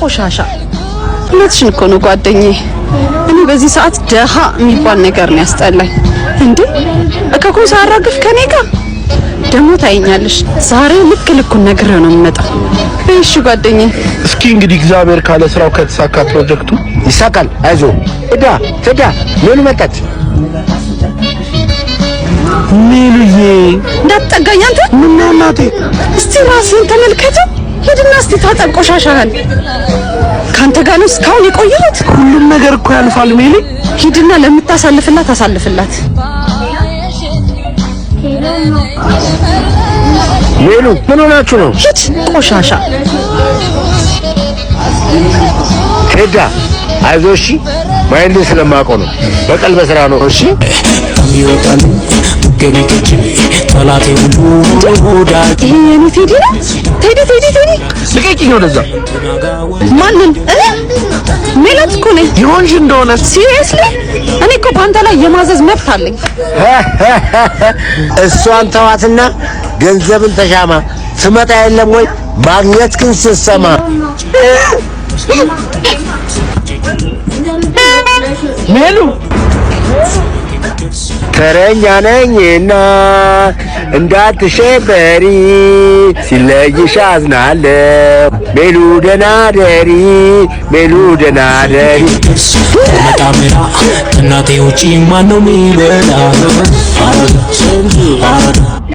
ቆሻሻ እውነትሽን እኮ ነው ጓደኛዬ እኔ በዚህ ሰዓት ደሃ የሚባል ነገር ነው ያስጠላኝ እንዴ እከኮ ሳራግፍ ከኔ ጋር ደሞ ታይኛለሽ ዛሬ ልክ ነገር ነው የምመጣው እሺ ጓደኛዬ እስኪ እንግዲህ እግዚአብሔር ካለ ስራው ከተሳካ ፕሮጀክቱ ይሳካል አይዞ ትዳ ምን መጣች ሚሉዬ እንዳትጠጋኝ አንተ ምን ነው እናቴ እስቲ ራስህን ተመልከተው ሄድና እስቲ ታጠብ ቆሻሻህን ካንተ ጋር ነው እስካሁን የቆየሁት ሁሉም ነገር እኮ ያልፋል ሜሊ ሂድና ለምታሳልፍላት አሳልፍላት ሜሉ ምን ሆናችሁ ነው ሂድ ቆሻሻ ሄዳ አይዞሽ ማይንድ ስለማውቀው ነው በቀል በስራ ነው እሺ ይወጣል ገቢቶች ጠላቴ ሁሉ ወዳጅ የኔ ቴዲ ነው ቴዲ ልቀቂኝ ወደዛ ማንን ሜላት እኮ ነኝ ይሆንሽ እንደሆነ ሲሪየስሊ እኔ እኮ ባንተ ላይ የማዘዝ መብት አለኝ እሷን ተዋትና ገንዘብን ተሻማ ስመጣ የለም ወይ ማግኘት ግን ስትሰማ ሜሉ ተረኛ ነኝና እንዳትሸበሪ ሲለይሽ አዝናለሁ ሜሉ ደህና ደሪ መጣመራ እናቴ ውጪ ማን ነው የሚበላ